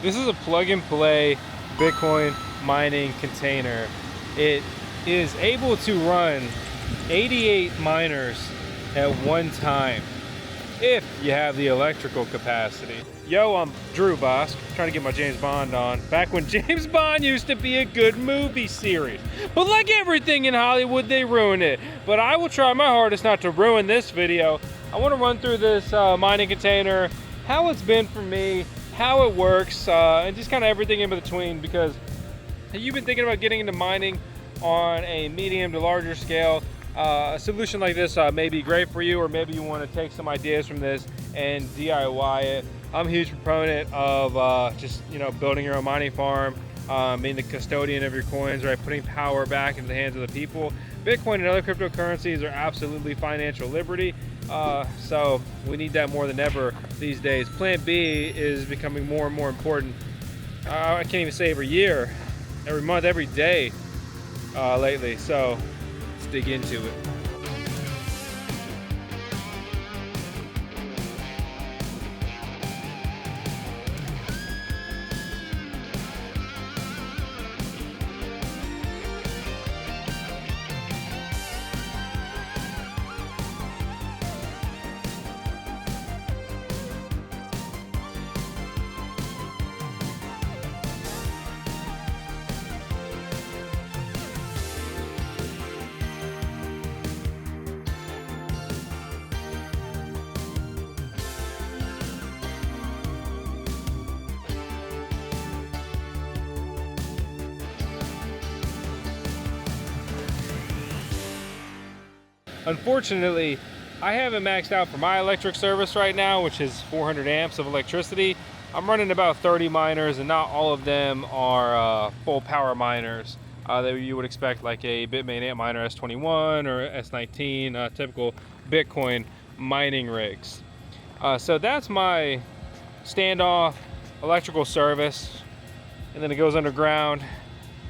This is a plug-and-play Bitcoin mining container. It is able to run 88 miners at one time if you have the electrical capacity. Yo, I'm Drew Vosk, trying to get my James Bond on. Back when James Bond used to be a good movie series. But like everything in Hollywood, they ruin it. But I will try my hardest not to ruin this video. I want to run through this mining container, how it's been for me, how it works, and just kind of everything in between, because you've been thinking about getting into mining on a medium to larger scale. A solution like this may be great for you, or maybe you want to take some ideas from this and DIY it. I'm a huge proponent of just building your own mining farm, being the custodian of your coins, right? Putting power back into the hands of the people. Bitcoin and other cryptocurrencies are absolutely financial liberty, so we need that more than ever these days. Plan B is becoming more and more important. I can't even say every year, every month, every day lately. So let's dig into it. Unfortunately, I haven't maxed out for my electric service right now, which is 400 amps of electricity. I'm running about 30 miners, and not all of them are full power miners that you would expect, like a Bitmain Antminer S21 or S19, typical Bitcoin mining rigs. So that's my standoff electrical service, and then it goes underground,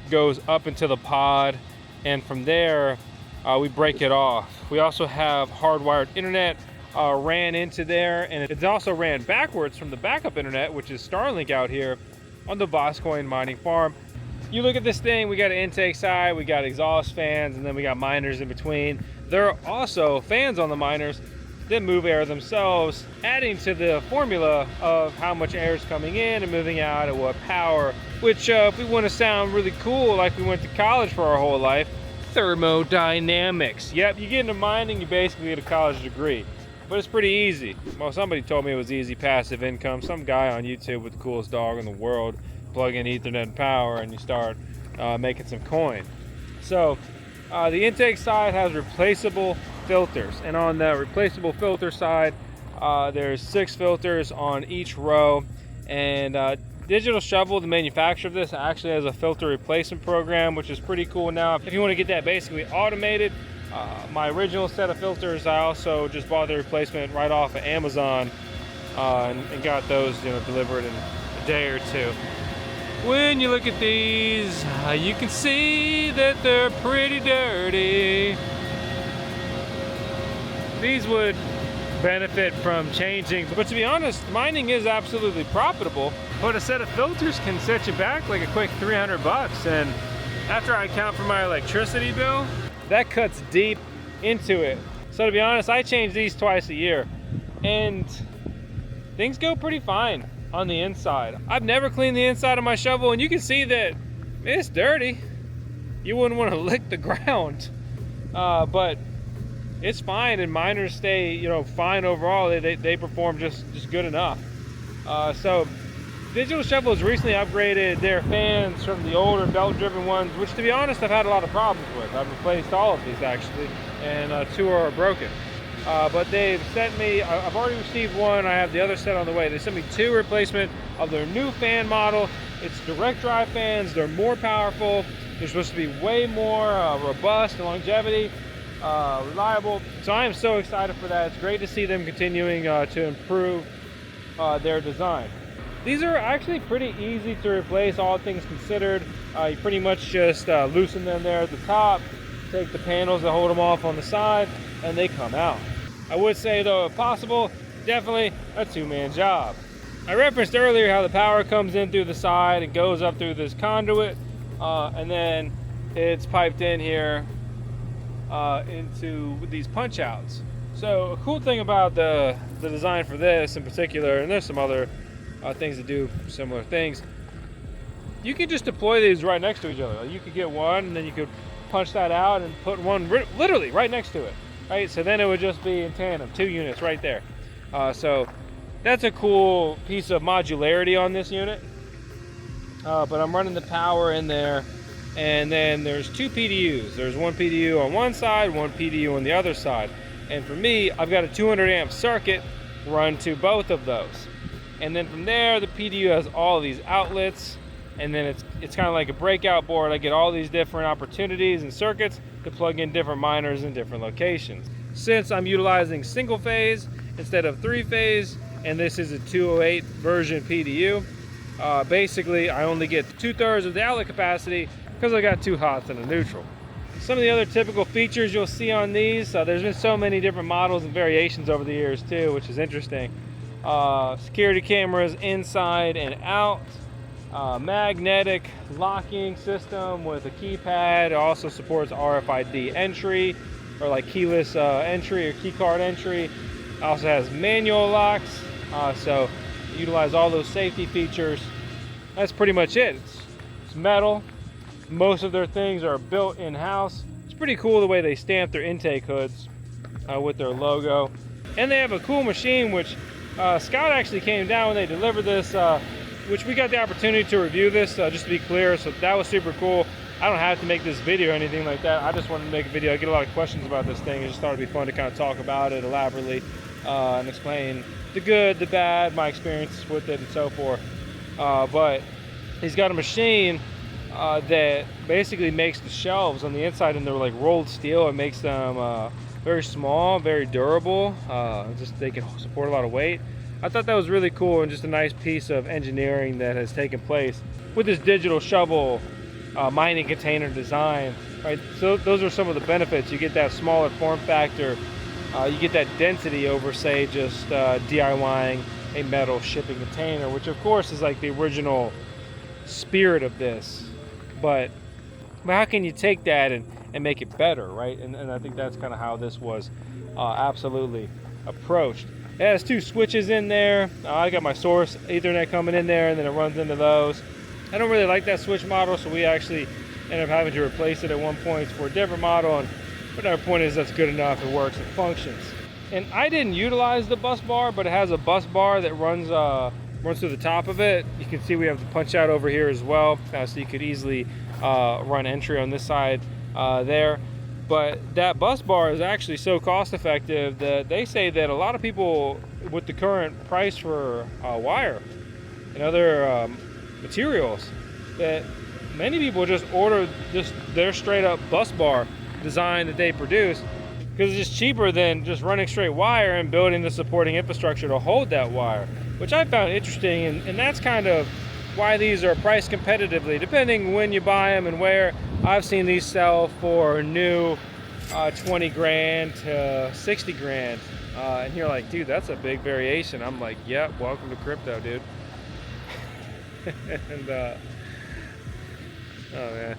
goes up into the pod, and from there we break it off. We also have hardwired internet ran into there, and it's also ran backwards from the backup internet, which is Starlink out here on the VoskCoin mining farm. You look at this thing, we got an intake side, we got exhaust fans, and then we got miners in between. There are also fans on the miners that move air themselves, adding to the formula of how much air is coming in and moving out at what power, which if we want to sound really cool like we went to college for our whole life, thermodynamics. Yep, you get into mining, you basically get a college degree, but it's pretty easy. Well, somebody told me it was easy passive income. Some guy on YouTube with the coolest dog in the world, plug in Ethernet and power, and you start making some coin. So the intake side has replaceable filters, and on the replaceable filter side, there's 6 filters on each row, and Digital Shovel, the manufacturer of this, actually has a filter replacement program, which is pretty cool now. If you want to get that basically automated, my original set of filters, I also just bought the replacement right off of Amazon and got those delivered in a day or two. When you look at these, you can see that they're pretty dirty. These would benefit from changing, but to be honest, mining is absolutely profitable, but a set of filters can set you back like a quick 300 bucks, and after I account for my electricity bill, that cuts deep into it. So to be honest, I change these twice a year, and things go pretty fine on the inside. I've never cleaned the inside of my shovel, and you can see that it's dirty. You wouldn't want to lick the ground, but it's fine, and miners stay fine overall. They perform just good enough. So Digital Shovel has recently upgraded their fans from the older belt-driven ones, which to be honest I've had a lot of problems with. I've replaced all of these actually, and 2 are broken. But they've sent me, I've already received 1, I have the other set on the way. They sent me 2 replacement of their new fan model. It's direct drive fans, they're more powerful, they're supposed to be way more robust and longevity. Reliable. So I am so excited for that. It's great to see them continuing to improve their design. These are actually pretty easy to replace, all things considered. You pretty much just loosen them there at the top, take the panels that hold them off on the side, and they come out. I would say though, if possible, definitely a 2-man job. I referenced earlier how the power comes in through the side and goes up through this conduit, and then it's piped in here into these punch outs. So a cool thing about the design for this in particular, and there's some other things that do similar things, you can just deploy these right next to each other. You could get one and then you could punch that out and put one literally right next to it, right? So then it would just be in tandem, 2 units right there. So that's a cool piece of modularity on this unit. But I'm running the power in there, and then there's 2 PDUs. There's one PDU on one side, one PDU on the other side. And for me, I've got a 200 amp circuit run to both of those. And then from there, the PDU has all these outlets, and then it's kind of like a breakout board. I get all these different opportunities and circuits to plug in different miners in different locations. Since I'm utilizing single phase instead of 3-phase, and this is a 208 version PDU, basically I only get 2/3 of the outlet capacity because I got 2 hots and a neutral. Some of the other typical features you'll see on these, there's been so many different models and variations over the years too, which is interesting. Security cameras inside and out, magnetic locking system with a keypad. It also supports RFID entry, or like keyless entry or key card entry. It also has manual locks, so utilize all those safety features. That's pretty much it. It's metal. Most of their things are built in-house. It's pretty cool the way they stamp their intake hoods with their logo. And they have a cool machine, which Scott actually came down when they delivered this, which we got the opportunity to review this, just to be clear, so that was super cool. I don't have to make this video or anything like that. I just wanted to make a video. I get a lot of questions about this thing. I just thought it'd be fun to kind of talk about it elaborately and explain the good, the bad, my experience with it, and so forth. But he's got a machine that basically makes the shelves on the inside, and they're like rolled steel. It makes them very small, very durable. Just they can support a lot of weight. I thought that was really cool and just a nice piece of engineering that has taken place with this Digital Shovel mining container design. Right, so those are some of the benefits. You get that smaller form factor. You get that density over, say, just DIYing a metal shipping container, which of course is like the original spirit of this. But how can you take that and make it better, right? And I think that's kind of how this was absolutely approached. It has 2 switches in there. I got my source Ethernet coming in there, and then it runs into those. I don't really like that switch model, so we actually ended up having to replace it at one point for a different model. But our point is that's good enough. It works, it functions. And I didn't utilize the bus bar, but it has a bus bar that runs through the top of it. You can see we have the punch out over here as well, so you could easily run entry on this side there. But that bus bar is actually so cost effective that they say that a lot of people, with the current price for wire and other materials, that many people just order just their straight up bus bar design that they produce, because it's just cheaper than just running straight wire and building the supporting infrastructure to hold that wire, which I found interesting. And that's kind of why these are priced competitively, depending when you buy them and where. I've seen these sell for new 20 grand to 60 grand. And you're like, dude, that's a big variation. I'm like, yep, welcome to crypto, dude. And oh man,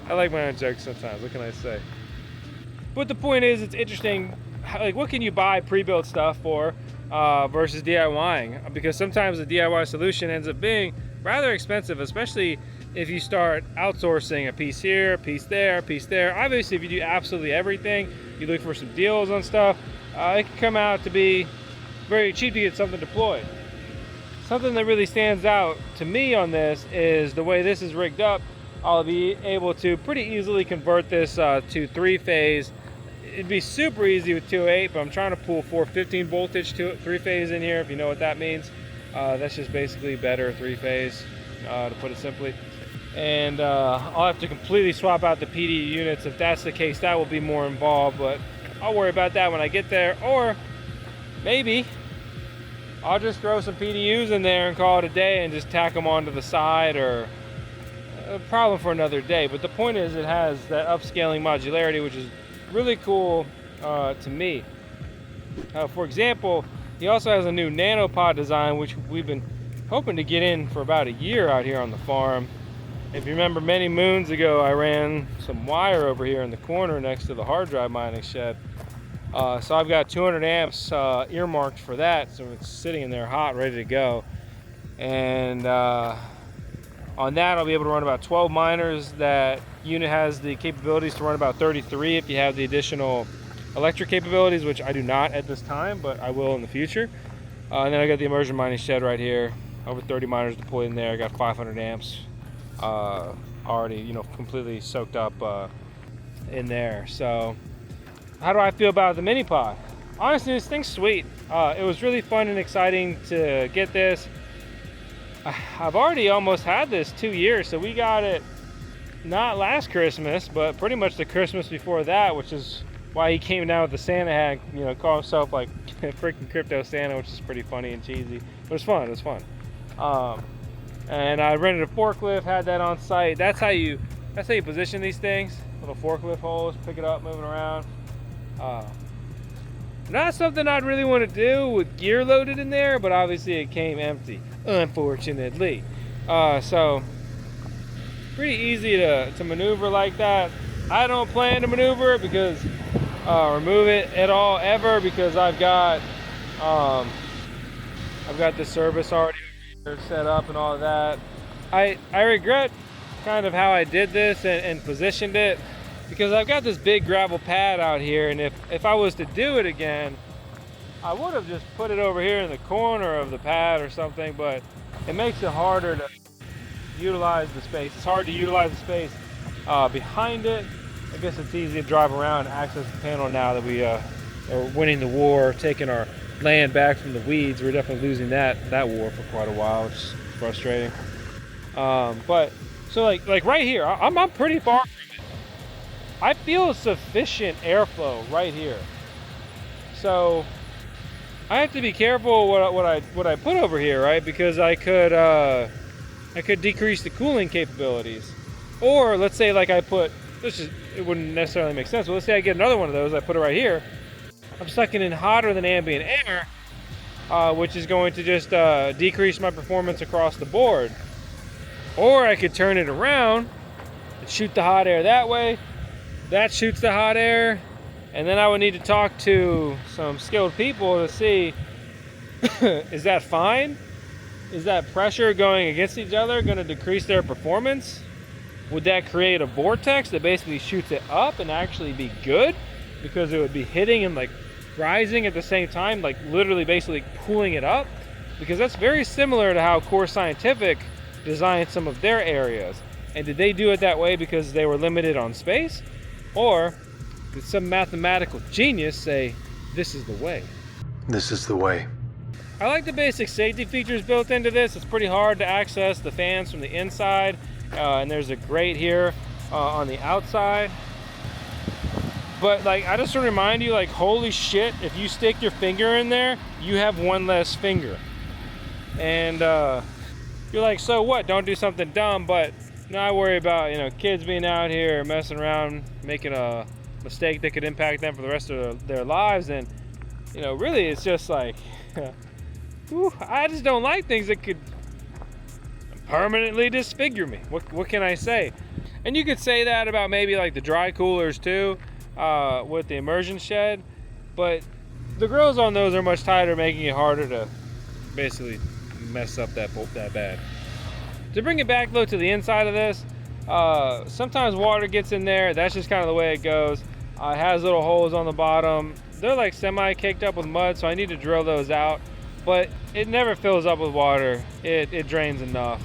I like my own jokes sometimes. What can I say? But the point is, it's interesting, like, what can you buy pre-built stuff for versus DIYing? Because sometimes the DIY solution ends up being rather expensive, especially if you start outsourcing a piece here, a piece there, a piece there. Obviously, if you do absolutely everything, you look for some deals on stuff, it can come out to be very cheap to get something deployed. Something that really stands out to me on this is the way this is rigged up. I'll be able to pretty easily convert this to 3-phase. It'd be super easy with 208, but I'm trying to pull 415 voltage to 3-phase in here, if you know what that means. That's just basically better 3-phase, to put it simply. And I'll have to completely swap out the PD units. If that's the case, that will be more involved, but I'll worry about that when I get there. Or maybe I'll just throw some PDUs in there and call it a day and just tack them onto the side, or a problem for another day. But the point is, it has that upscaling modularity, which is really cool to me. For example, He also has a new nanopod design, which we've been hoping to get in for about a year out here on the farm. If you remember, many moons ago, I ran some wire over here in the corner next to the hard drive mining shed. So I've got 200 amps earmarked for that, so it's sitting in there hot, ready to go. And on that, I'll be able to run about 12 miners. That unit has the capabilities to run about 33 if you have the additional electric capabilities, which I do not at this time, but I will in the future. And then I got the immersion mining shed right here, over 30 miners deployed in there. I got 500 amps already, you know, completely soaked up in there. So how do I feel about the Minipod? Honestly, this thing's sweet. It was really fun and exciting to get this. I've already almost had this 2 years, so we got it not last Christmas, but pretty much the Christmas before that, which is why he came down with the Santa hat, you know, call himself like freaking Crypto Santa, which is pretty funny and cheesy. But it was fun, it was fun. And I rented a forklift, had that on site. That's how you position these things. Little forklift holes, pick it up, moving around. Not something I'd really want to do with gear loaded in there, but obviously it came empty, unfortunately. So pretty easy to maneuver like that. I don't plan to maneuver it because remove it at all ever, because I've got the service already set up and all of that. I regret kind of how I did this and positioned it, because I've got this big gravel pad out here, and if I was to do it again, I would have just put it over here in the corner of the pad or something, but it makes it harder to utilize the space. It's hard to utilize the space behind it. I guess it's easy to drive around and access the panel now that we are winning the war, taking our land back from the weeds. We're definitely losing that war for quite a while, which is frustrating. But so like right here, I'm pretty far from it. I feel sufficient airflow right here. So I have to be careful what I put over here, right? Because I could decrease the cooling capabilities. Or let's say like I put, it wouldn't necessarily make sense, but let's say I get another one of those, I put it right here. I'm sucking in hotter than ambient air, which is going to just decrease my performance across the board. Or I could turn it around and shoot the hot air that way. That shoots the hot air, and then I would need to talk to some skilled people to see, is that fine? Is that pressure going against each other going to decrease their performance? Would that create a vortex that basically shoots it up and actually be good? Because it would be hitting and like rising at the same time, like literally basically pulling it up. Because that's very similar to how Core Scientific designed some of their areas. And did they do it that way because they were limited on space? Or did some mathematical genius say, this is the way? This is the way. I like the basic safety features built into this. It's pretty hard to access the fans from the inside. And there's a grate here on the outside. But like, I just want to remind you, like, holy shit, if you stick your finger in there, you have one less finger. And you're like, so what? Don't do something dumb. But now I worry about, you know, kids being out here messing around, making a mistake that could impact them for the rest of their lives. And, you know, really it's just like, I just don't like things that could permanently disfigure me. What can I say? And you could say that about maybe like the dry coolers too, with the immersion shed, but the grills on those are much tighter, making it harder to basically mess up that bad. To bring it back though to the inside of this, sometimes water gets in there. That's just kind of the way it goes. It has little holes on the bottom. They're like semi-caked up with mud, so I need to drill those out. But it never fills up with water. It drains enough.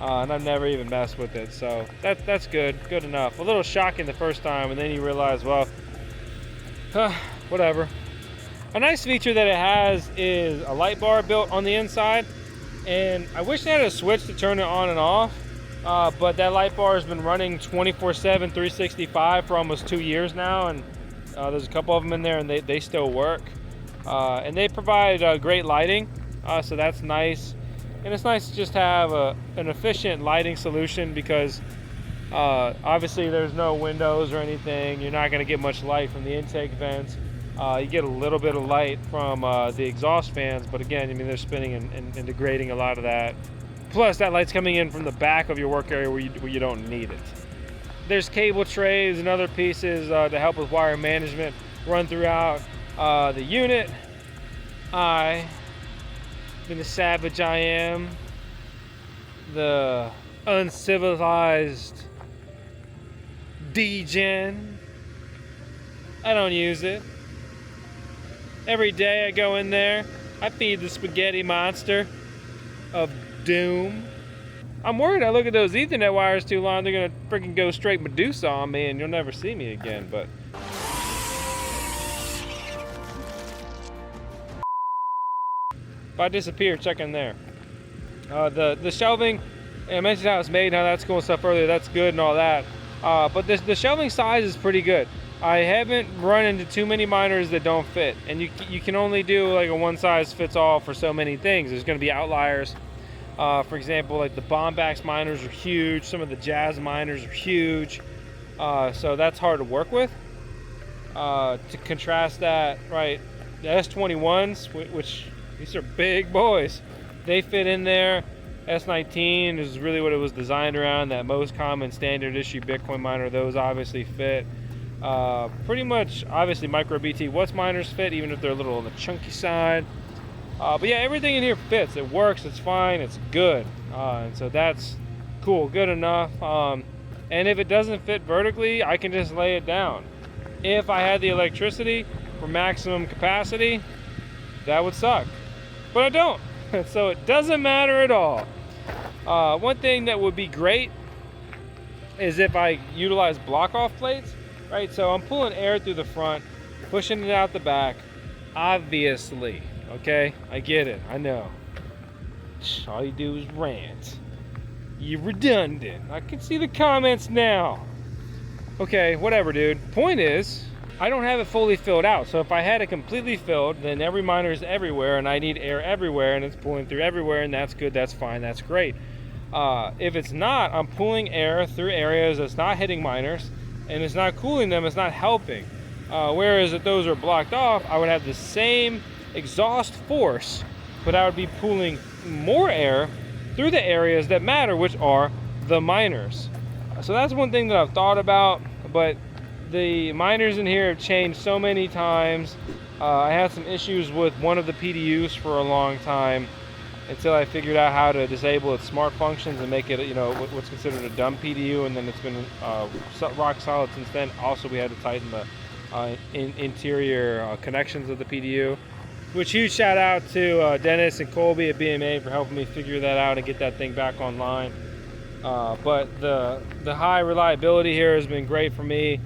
And I've never even messed with it, so that's good enough. A little shocking the first time, and then you realize, well, whatever. A nice feature that it has is a light bar built on the inside, and I wish they had a switch to turn it on and off, but that light bar has been running 24/7, 365 for almost 2 years now, and there's a couple of them in there, and they still work. And they provide great lighting, so that's nice. And it's nice to just have an efficient lighting solution, because obviously there's no windows or anything. You're not going to get much light from the intake vents. You get a little bit of light from the exhaust fans, but again, I mean, they're spinning and degrading a lot of that. Plus, that light's coming in from the back of your work area where you don't need it. There's cable trays and other pieces to help with wire management run throughout the unit. Being the savage I am, the uncivilized degen, I don't use it. Every day I go in there, I feed the spaghetti monster of doom. I'm worried I look at those Ethernet wires too long, they're gonna freaking go straight Medusa on me and you'll never see me again, but. If I disappear, check in there. The shelving, I mentioned how it's made, how that's cool and stuff earlier, that's good and all that. But the shelving size is pretty good. I haven't run into too many miners that don't fit, and you can only do like a one size fits all for so many things. There's going to be outliers. For example, like the Bombax miners are huge, some of the Jazz miners are huge, so that's hard to work with. To contrast that, right, the S21s, which these are big boys, they fit in there. S19 is really what it was designed around, that most common standard issue Bitcoin miner. Those obviously fit. Pretty much, obviously, micro BT What's miners fit, even if they're a little on the chunky side. But yeah, everything in here fits. It works, it's fine, it's good. And so that's cool, good enough. And if it doesn't fit vertically, I can just lay it down. If I had the electricity for maximum capacity, that would suck. But I don't. So it doesn't matter at all. One thing that would be great is if I utilize block off plates, right? So I'm pulling air through the front, pushing it out the back, obviously, okay? I get it, I know. All you do is rant. You're redundant. I can see the comments now. Okay, whatever, dude. Point is, I don't have it fully filled out. So if I had it completely filled, then every miner is everywhere and I need air everywhere and it's pulling through everywhere, and that's good, that's fine, that's great. If it's not, I'm pulling air through areas that's not hitting miners and it's not cooling them, it's not helping. Whereas if those are blocked off, I would have the same exhaust force, but I would be pulling more air through the areas that matter, which are the miners. So that's one thing that I've thought about, but the miners in here have changed so many times. I had some issues with one of the PDUs for a long time until I figured out how to disable its smart functions and make it, you know, what's considered a dumb PDU, and then it's been rock solid since then. Also, we had to tighten the interior connections of the PDU. Which, huge shout out to Dennis and Colby at BMA for helping me figure that out and get that thing back online. But the high reliability here has been great for me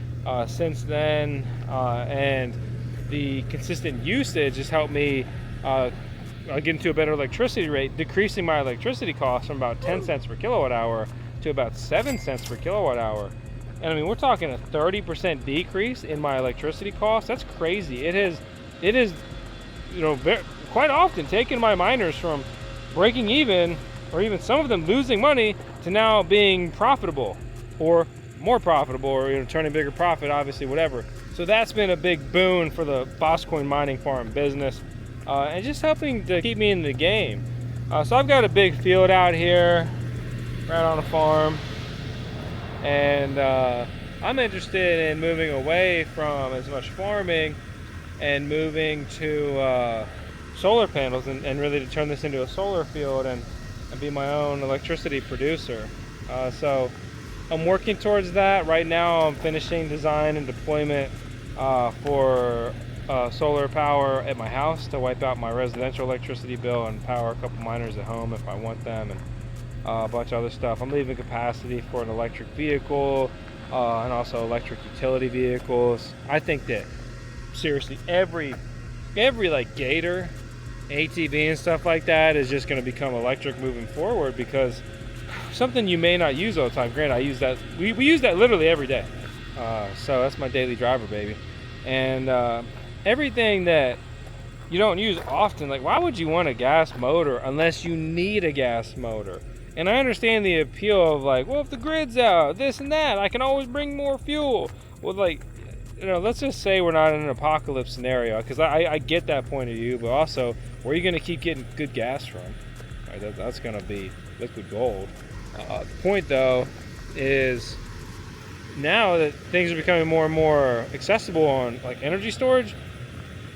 since then, and the consistent usage has helped me get into a better electricity rate, decreasing my electricity costs from about 10 cents per kilowatt hour to about 7 cents per kilowatt hour. And I mean, we're talking a 30% decrease in my electricity costs. That's crazy. It is, you know, quite often taking my miners from breaking even, or even some of them losing money, to now being profitable or more profitable, or, you know, turning bigger profit, obviously, whatever. So that's been a big boon for the VoskCoin mining farm business, and just helping to keep me in the game. So I've got a big field out here right on a farm, and I'm interested in moving away from as much farming and moving to solar panels, and really to turn this into a solar field and be my own electricity producer. So I'm working towards that. Right now I'm finishing design and deployment for solar power at my house to wipe out my residential electricity bill and power a couple miners at home if I want them, and a bunch of other stuff. I'm leaving capacity for an electric vehicle and also electric utility vehicles. I think that seriously every like Gator, ATV and stuff like that is just going to become electric moving forward, because something you may not use all the time. Granted, I use that, we use that literally every day, so that's my daily driver, baby. And everything that you don't use often, like, why would you want a gas motor unless you need a gas motor? And I understand the appeal of, like, well, if the grid's out, this and that, I can always bring more fuel. Well, like, let's just say we're not in an apocalypse scenario, because I get that point of view, but also, where are you going to keep getting good gas from? Right, that's going to be liquid gold. The point, though, is now that things are becoming more and more accessible on like energy storage,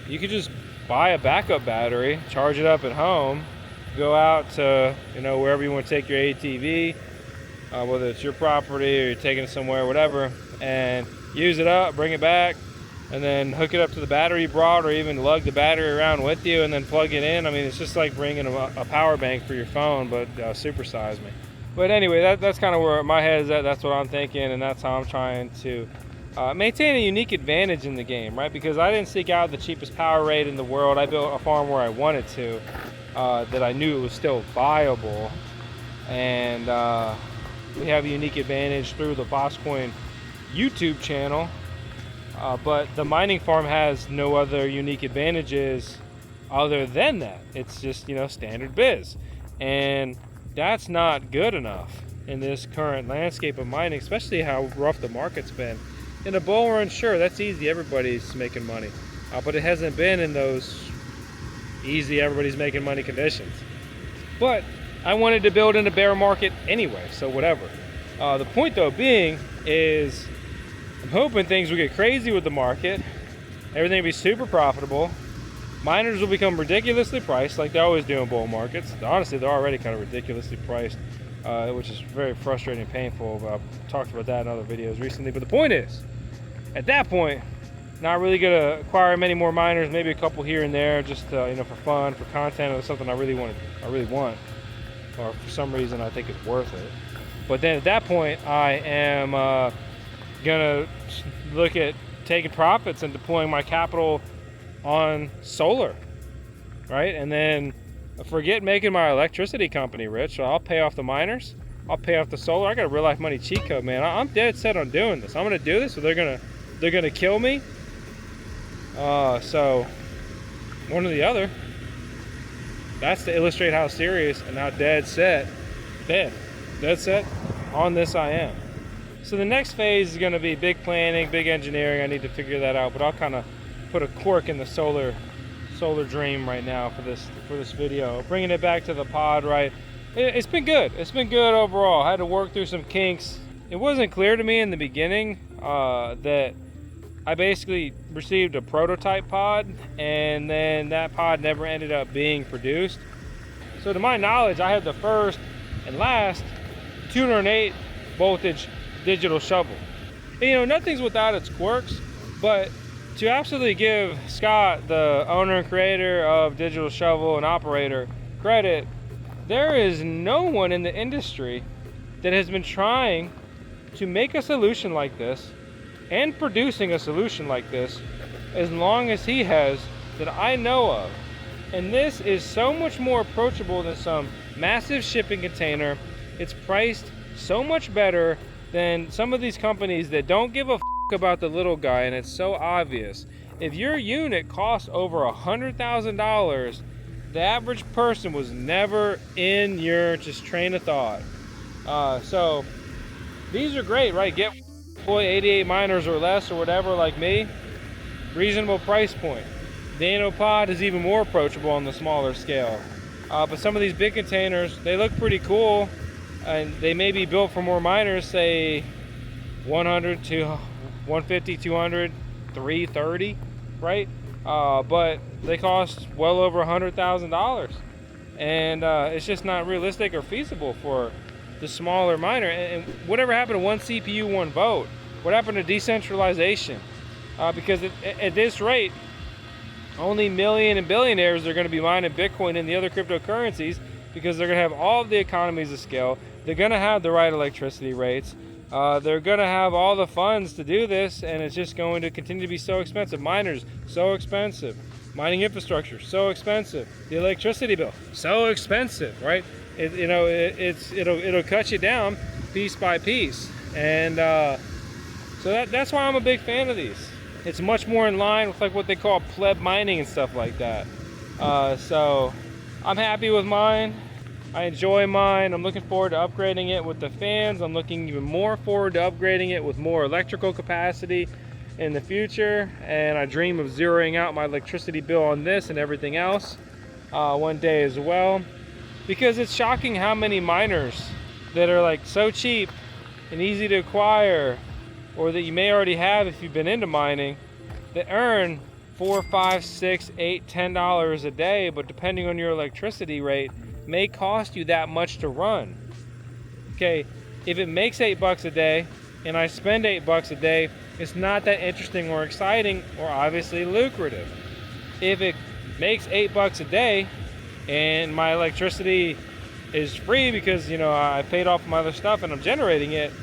you could just buy a backup battery, charge it up at home, go out to wherever you want to take your ATV, whether it's your property or you're taking it somewhere, whatever, and use it up, bring it back, and then hook it up to the battery you brought, or even lug the battery around with you and then plug it in. I mean, it's just like bringing a power bank for your phone, but supersize me. But anyway, that's kind of where my head is at. That's what I'm thinking, and that's how I'm trying to maintain a unique advantage in the game, right? Because I didn't seek out the cheapest power rate in the world. I built a farm where I wanted to, that I knew it was still viable, and we have a unique advantage through the VoskCoin YouTube channel, but the mining farm has no other unique advantages other than that. It's just standard biz, and that's not good enough in this current landscape of mining, especially how rough the market's been. In a bull run, sure, that's easy, everybody's making money, but it hasn't been in those easy everybody's making money conditions. But I wanted to build in a bear market anyway, so whatever. The point though being is, I'm hoping things will get crazy with the market, everything will be super profitable, miners will become ridiculously priced like they always do in bull markets. Honestly, they're already kind of ridiculously priced, which is very frustrating and painful. I've talked about that in other videos recently. But the point is, at that point, not really going to acquire many more miners, maybe a couple here and there, just for fun, for content, or something I really want, or for some reason I think it's worth it. But then at that point, I am gonna look at taking profits and deploying my capital on solar, right? And then forget making my electricity company rich. So I'll pay off the miners, I'll pay off the solar. I got a real life money cheat code, man. I'm dead set on doing this. I'm gonna do this, so they're gonna kill me. So one or the other. That's to illustrate how serious and how dead set on this I am. So the next phase is going to be big planning, big engineering. I need to figure that out, but I'll kind of put a cork in the solar dream right now for this video. Bringing it back to the pod, right? It's been good. It's been good overall. I had to work through some kinks. It wasn't clear to me in the beginning that I basically received a prototype pod, and then that pod never ended up being produced. So to my knowledge, I have the first and last 208 voltage digital shovel. And, nothing's without its quirks, but to absolutely give Scott, the owner and creator of Digital Shovel and operator, credit, there is no one in the industry that has been trying to make a solution like this and producing a solution like this as long as he has, that I know of. And this is so much more approachable than some massive shipping container. It's priced so much better than some of these companies that don't give a f about the little guy, and it's so obvious. If your unit costs over $100,000, the average person was never in your train of thought. So these are great, right? Get 88 miners or less or whatever, like me. Reasonable price point. The Nanopod is even more approachable on the smaller scale. But some of these big containers, they look pretty cool, and they may be built for more miners, say 100 to 150, 200, 330, right? But they cost well over $100,000, and it's just not realistic or feasible for the smaller miner. And whatever happened to one CPU, one vote? What happened to decentralization? Because at this rate, only million and billionaires are going to be mining Bitcoin and the other cryptocurrencies, because they're going to have all of the economies of scale. They're going to have the right electricity rates. They're going to have all the funds to do this, and it's just going to continue to be so expensive. Miners, so expensive. Mining infrastructure, so expensive. The electricity bill, so expensive, right? It'll cut you down piece by piece, and so that's why I'm a big fan of these. It's much more in line with like what they call pleb mining and stuff like that. So I'm happy with mine. I enjoy mine. I'm looking forward to upgrading it with the fans. I'm looking even more forward to upgrading it with more electrical capacity. in the future, and I dream of zeroing out my electricity bill on this and everything else one day as well, because it's shocking how many miners that are like so cheap and easy to acquire, or that you may already have if you've been into mining, that earn $4, $5, $6, $8, $10 a day, but depending on your electricity rate, may cost you that much to run. Okay, if it makes $8 a day and I spend $8 a day, it's not that interesting or exciting or obviously lucrative. If it makes $8 a day and my electricity is free because, you know, I paid off my other stuff and I'm generating it,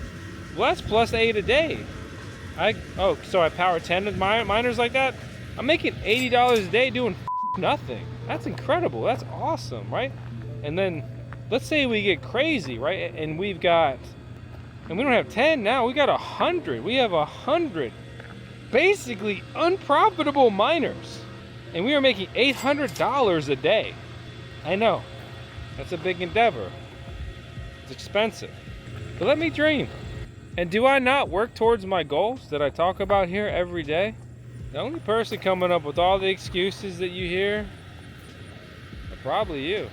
well, that's plus 8 a day. So I power 10 miners like that? I'm making $80 a day doing nothing. That's incredible. That's awesome, right? And then let's say we get crazy, right? And we don't have 10 now, we got 100. We have 100 basically unprofitable miners. And we are making $800 a day. I know, that's a big endeavor. It's expensive, but let me dream. And do I not work towards my goals that I talk about here every day? The only person coming up with all the excuses that you hear are probably you.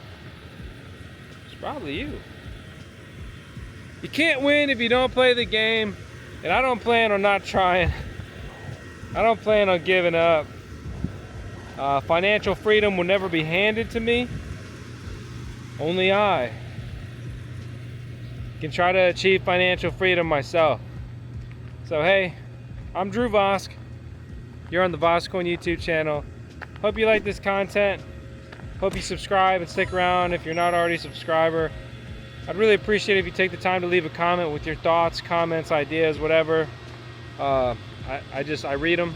It's probably you. You can't win if you don't play the game, and I don't plan on not trying. I don't plan on giving up. Financial freedom will never be handed to me. Only I can try to achieve financial freedom myself. So hey, I'm Drew Vosk. You're on the VoskCoin YouTube channel. Hope you like this content. Hope you subscribe and stick around if you're not already a subscriber. I'd really appreciate it if you take the time to leave a comment with your thoughts, comments, ideas, whatever. I read them.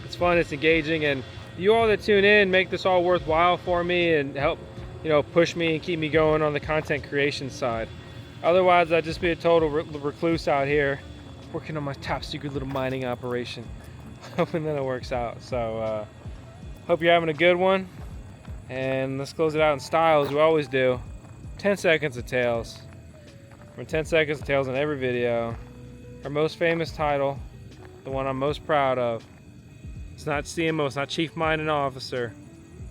It's fun, it's engaging, and you all that tune in make this all worthwhile for me and help, you know, push me and keep me going on the content creation side. Otherwise, I'd just be a total recluse out here working on my top secret little mining operation. Hoping that it works out. So hope you're having a good one, and let's close it out in style as we always do. 10 seconds of tails. From 10 seconds of tails in every video. Our most famous title, the one I'm most proud of. It's not CMO, it's not Chief Mining Officer.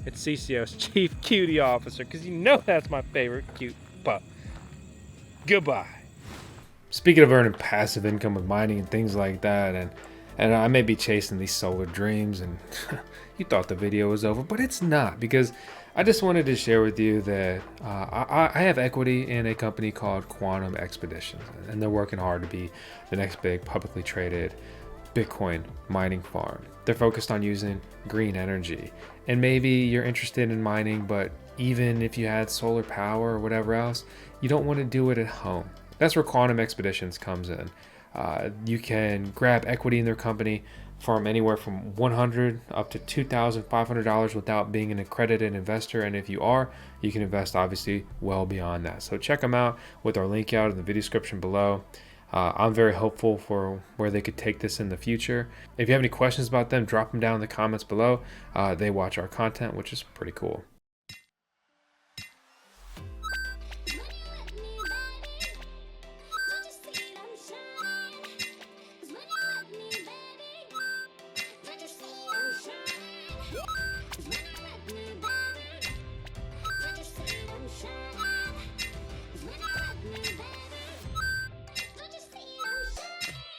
It's CCO, it's Chief Cutie Officer, because you know that's my favorite cute pup. Goodbye. Speaking of earning passive income with mining and things like that, and I may be chasing these solar dreams, and you thought the video was over, but it's not, because I just wanted to share with you that I have equity in a company called Quantum Expeditions, and they're working hard to be the next big publicly traded Bitcoin mining farm. They're focused on using green energy, and maybe you're interested in mining, but even if you had solar power or whatever else, you don't want to do it at home. That's where Quantum Expeditions comes in. You can grab equity in their company from anywhere from $100 up to $2,500 without being an accredited investor, and if you are, you can invest obviously well beyond that. So check them out with our link out in the video description below. I'm very hopeful for where they could take this in the future. If you have any questions about them, drop them down in the comments below. They watch our content, which is pretty cool.